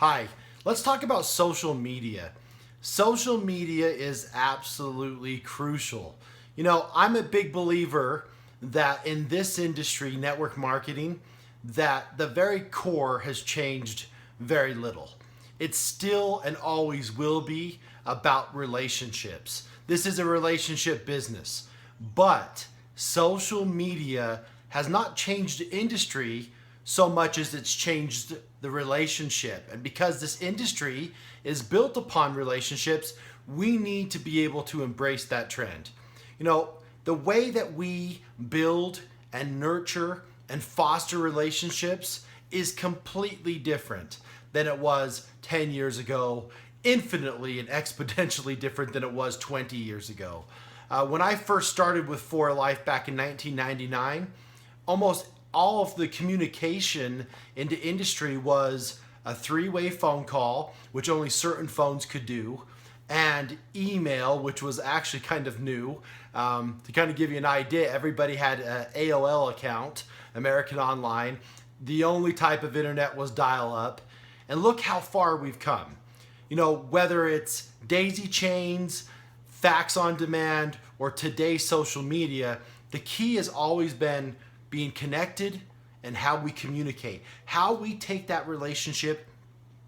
Hi, let's talk about social media. Social media is absolutely crucial. I'm a big believer that in this industry, network marketing, that the very core has changed very little. It's still and always will be about relationships. This is a relationship business, but social media has not changed the industry so much as it's changed the relationship. And because this industry is built upon relationships, we need to be able to embrace that trend. The way that we build and nurture and foster relationships is completely different than it was 10 years ago, infinitely and exponentially different than it was 20 years ago. When I first started with For Life back in 1999, almost all of the communication into industry was a three-way phone call, which only certain phones could do, and email, which was actually kind of new. To kind of give you an idea, everybody had an AOL account, American Online. The only type of internet was dial-up. And look how far we've come. Whether it's daisy chains, fax on demand, or today's social media, the key has always been being connected and how we communicate, how we take that relationship,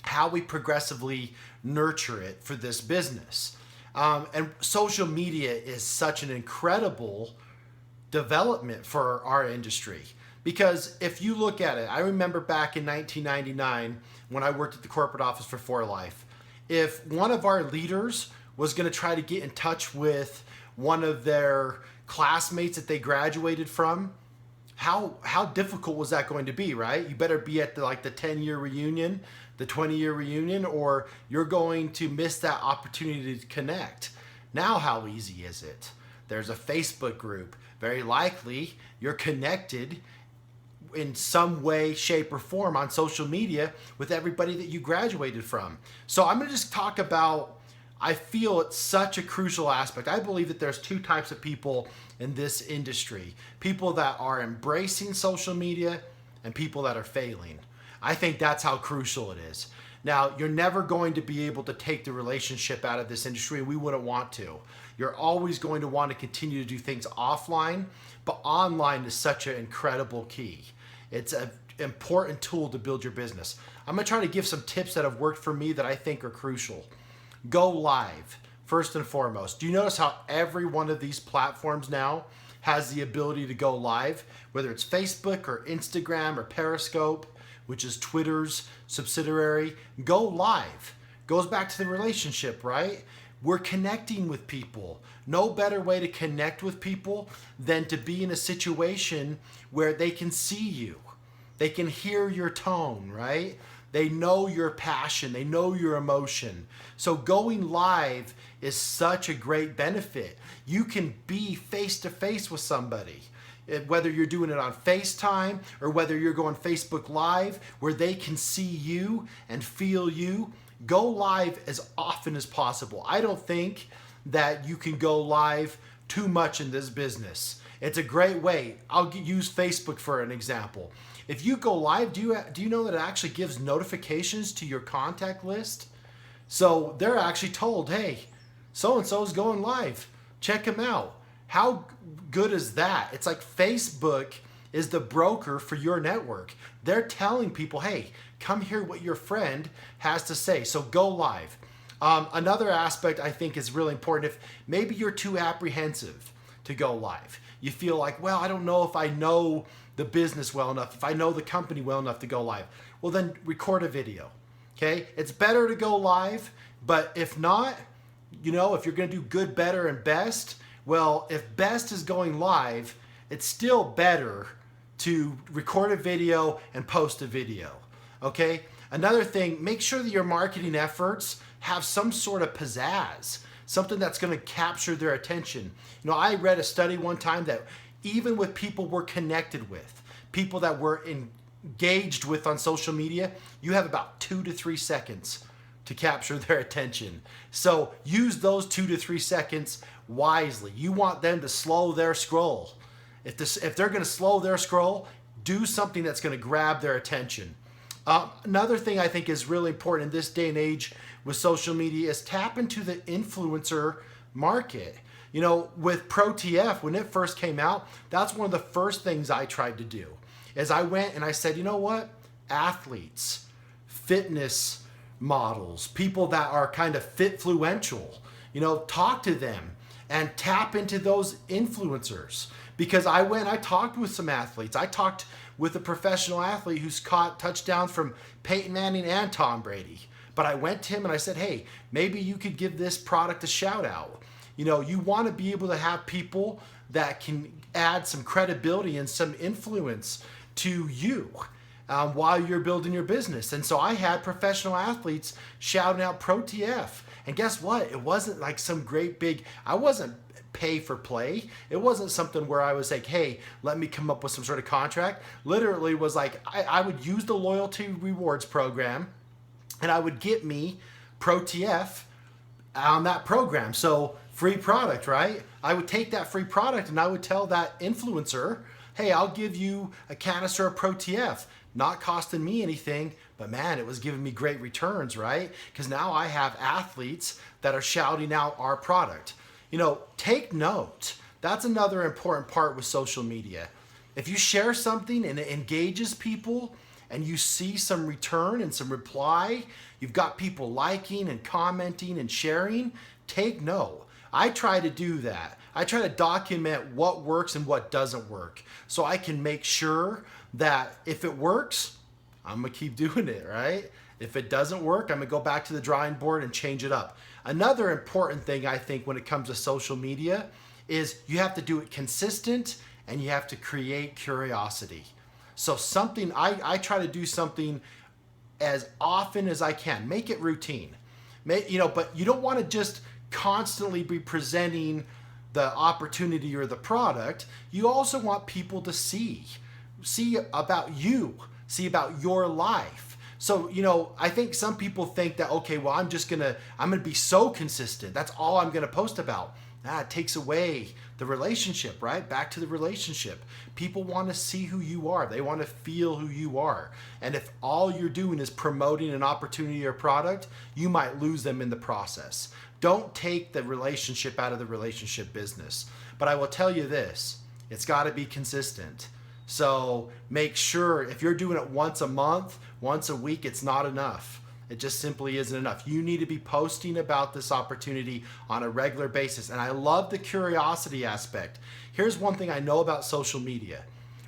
how we progressively nurture it for this business. And social media is such an incredible development for our industry. Because if you look at it, I remember back in 1999 when I worked at the corporate office For Life, if one of our leaders was going to try to get in touch with one of their classmates that they graduated from, how difficult was that going to be, right? You better be at the 10-year reunion, the 20-year reunion, or you're going to miss that opportunity to connect. Now how easy is it? There's a Facebook group. Very likely you're connected in some way, shape, or form on social media with everybody that you graduated from. So I'm going to just talk about, I feel it's such a crucial aspect. I believe that there's two types of people in this industry. People that are embracing social media and people that are failing. I think that's how crucial it is. Now, you're never going to be able to take the relationship out of this industry, and we wouldn't want to. You're always going to want to continue to do things offline, but online is such an incredible key. It's an important tool to build your business. I'm going to try to give some tips that have worked for me that I think are crucial. Go live, first and foremost. Do you notice how every one of these platforms now has the ability to go live? Whether it's Facebook or Instagram or Periscope, which is Twitter's subsidiary, go live. Goes back to the relationship, right? We're connecting with people. No better way to connect with people than to be in a situation where they can see you. They can hear your tone, right? They know your passion. They know your emotion. So going live is such a great benefit. You can be face to face with somebody, whether you're doing it on FaceTime or whether you're going Facebook Live where they can see you and feel you. Go live as often as possible. I don't think that you can go live too much in this business. It's a great way. I'll use Facebook for an example. If you go live, do you know that it actually gives notifications to your contact list? So they're actually told, hey, so-and-so is going live. Check him out. How good is that? It's like Facebook is the broker for your network. They're telling people, hey, come hear what your friend has to say. So go live. Another aspect I think is really important. If maybe you're too apprehensive to go live, you feel like, well, I don't know if I know the business well enough, if I know the company well enough to go live. Well, then record a video. Okay? It's better to go live, but if not, if you're going to do good, better, and best, well, if best is going live, it's still better to record a video and post a video. Okay? Another thing, make sure that your marketing efforts have some sort of pizzazz, something that's going to capture their attention. I read a study one time that even with people we're connected with, people that we're engaged with on social media, you have about 2 to 3 seconds to capture their attention. So use those 2 to 3 seconds wisely. You want them to slow their scroll. If they're going to slow their scroll, do something that's going to grab their attention. Another thing I think is really important in this day and age with social media is tap into the influencer market. You know, with ProTF, when it first came out, that's one of the first things I tried to do. Is I went and I said, you know what? Athletes, fitness models, people that are kind of fitfluential, you know, talk to them and tap into those influencers. Because I talked with some athletes. I talked with a professional athlete who's caught touchdowns from Peyton Manning and Tom Brady. But I went to him and I said, hey, maybe you could give this product a shout out. You know, you want to be able to have people that can add some credibility and some influence to you while you're building your business. And so I had professional athletes shouting out ProTF. And guess what? It wasn't like some great big, I wasn't pay for play. It wasn't something where I was like, hey, let me come up with some sort of contract. Literally was like, I would use the loyalty rewards program and I would get me ProTF on that program. So free product, right? I would take that free product and I would tell that influencer, hey, I'll give you a canister of ProTF, not costing me anything, but man, it was giving me great returns, right? Because now I have athletes that are shouting out our product. You know, take note. That's another important part with social media. If you share something and it engages people and you see some return and some reply, you've got people liking and commenting and sharing, take note. I try to do that. I try to document what works and what doesn't work so I can make sure that if it works, I'm going to keep doing it, right? If it doesn't work, I'm going to go back to the drawing board and change it up. Another important thing I think when it comes to social media is you have to do it consistent and you have to create curiosity. So something, I try to do something as often as I can. Make it routine. But you don't want to just constantly be presenting the opportunity or the product. You also want people to see about you, see about your life. So, you know, I think some people think that, okay, well, I'm going to be so consistent. That's all I'm going to post about. It takes away the relationship, right? Back to the relationship. People want to see who you are. They want to feel who you are. And if all you're doing is promoting an opportunity or product, you might lose them in the process. Don't take the relationship out of the relationship business. But I will tell you this, it's got to be consistent. So make sure if you're doing it once a month, once a week, it's not enough. It just simply isn't enough. You need to be posting about this opportunity on a regular basis. And I love the curiosity aspect. Here's one thing I know about social media.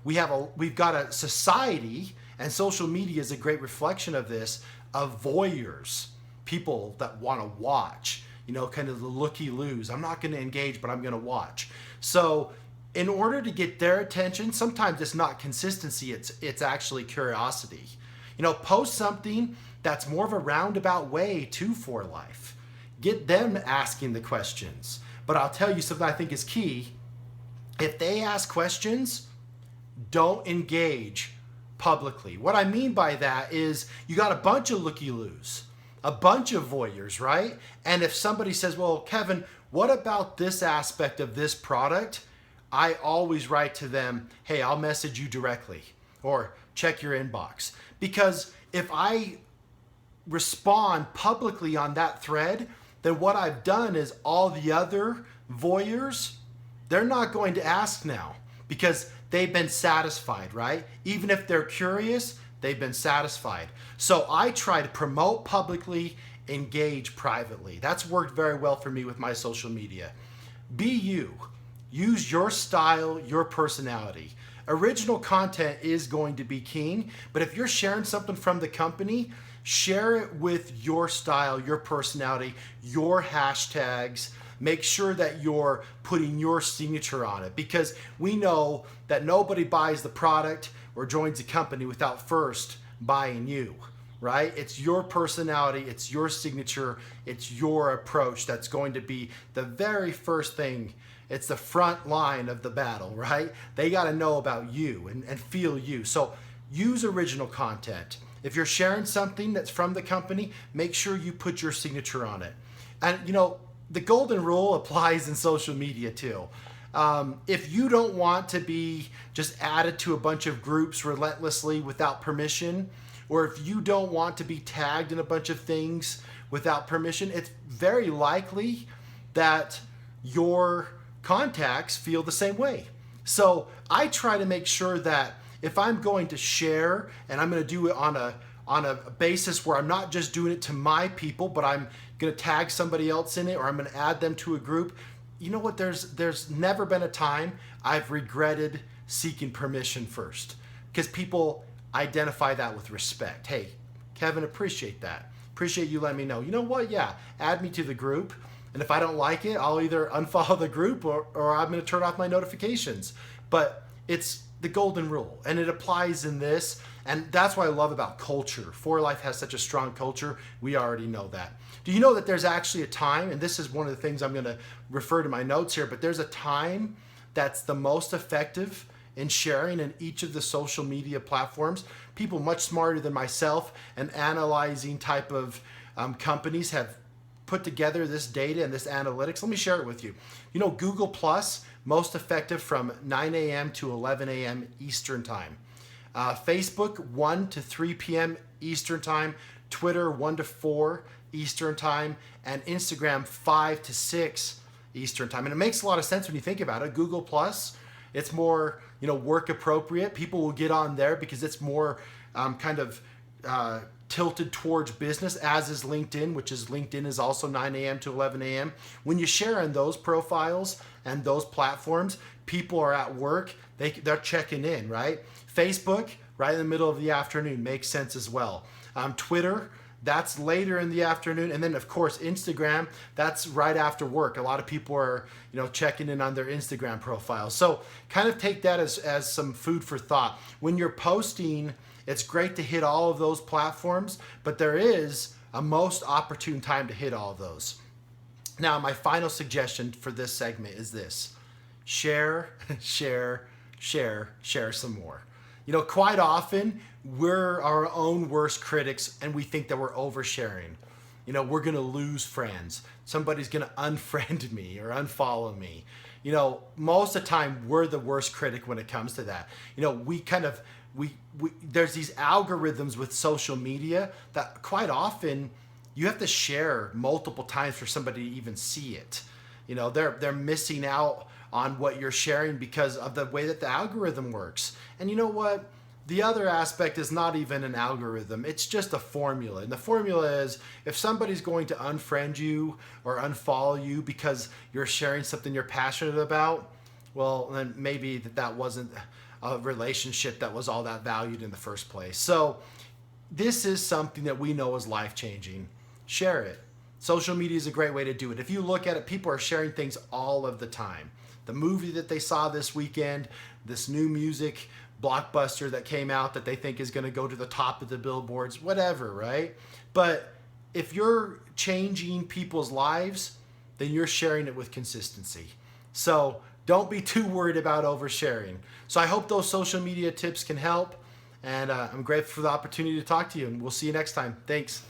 We've got a society, and social media is a great reflection of this, of voyeurs, people that want to watch, you know, kind of the looky-loos. I'm not going to engage, but I'm going to watch. So in order to get their attention, sometimes it's not consistency, it's actually curiosity. You know, post something that's more of a roundabout way to For Life. Get them asking the questions. But I'll tell you something I think is key. If they ask questions, don't engage publicly. What I mean by that is you got a bunch of looky-loos, a bunch of voyeurs, right? And if somebody says, well, Kevin, what about this aspect of this product? I always write to them, hey, I'll message you directly or check your inbox. Because if I respond publicly on that thread, then what I've done is all the other voyeurs, they're not going to ask now because they've been satisfied, right? Even if they're curious, they've been satisfied. So I try to promote publicly, engage privately. That's worked very well for me with my social media. Be you. Use your style, your personality. Original content is going to be king, but if you're sharing something from the company, share it with your style, your personality, your hashtags. Make sure that you're putting your signature on it because we know that nobody buys the product or joins a company without first buying you, right? It's your personality, it's your signature, it's your approach that's going to be the very first thing. It's the front line of the battle, right? They got to know about you and feel you. So use original content. If you're sharing something that's from the company, make sure you put your signature on it. And you know, the golden rule applies in social media too. If you don't want to be just added to a bunch of groups relentlessly without permission, or if you don't want to be tagged in a bunch of things without permission, it's very likely that your contacts feel the same way. So I try to make sure that if I'm going to share and I'm going to do it on a basis where I'm not just doing it to my people, but I'm going to tag somebody else in it, or I'm going to add them to a group. You know what? There's never been a time I've regretted seeking permission first, because people identify that with respect. Hey, Kevin, appreciate that. Appreciate you letting me know. You know what? Yeah, add me to the group. And if I don't like it, I'll either unfollow the group or I'm going to turn off my notifications. But it's the golden rule, and it applies in this. And that's what I love about culture. For Life has such a strong culture. We already know that. Do you know that there's actually a time, and this is one of the things I'm going to refer to my notes here, but there's a time that's the most effective in sharing in each of the social media platforms. People much smarter than myself and analyzing type of companies have put together this data and this analytics. Let me share it with you. You know, Google Plus, most effective from 9 a.m. to 11 a.m. Eastern time. Facebook, 1 to 3 p.m. Eastern time. Twitter, 1 to 4 Eastern time. And Instagram, 5 to 6 Eastern time. And it makes a lot of sense when you think about it. Google Plus, it's more, work appropriate. People will get on there because it's more tilted towards business, as is LinkedIn, LinkedIn is also 9 a.m. to 11 a.m. When you share on those profiles and those platforms, people are at work, they're checking in, right? Facebook, right in the middle of the afternoon, makes sense as well. Twitter, that's later in the afternoon. And then of course, Instagram, that's right after work. A lot of people are, checking in on their Instagram profiles. So kind of take that as some food for thought. When you're posting, it's great to hit all of those platforms, but there is a most opportune time to hit all of those. Now, my final suggestion for this segment is this: share, share, share, share some more. Quite often we're our own worst critics and we think that we're oversharing. We're going to lose friends. Somebody's going to unfriend me or unfollow me. Most of the time we're the worst critic when it comes to that. We there's these algorithms with social media that quite often you have to share multiple times for somebody to even see it. They're missing out on what you're sharing because of the way that the algorithm works. And you know what? The other aspect is not even an algorithm. It's just a formula. And the formula is, if somebody's going to unfriend you or unfollow you because you're sharing something you're passionate about, well, then maybe that wasn't a relationship that was all that valued in the first place. So this is something that we know is life-changing. Share it. Social media is a great way to do it. If you look at it, people are sharing things all of the time. The movie that they saw this weekend, this new music blockbuster that came out that they think is going to go to the top of the billboards, whatever, right? But if you're changing people's lives, then you're sharing it with consistency. So don't be too worried about oversharing. So I hope those social media tips can help. And I'm grateful for the opportunity to talk to you. And we'll see you next time. Thanks.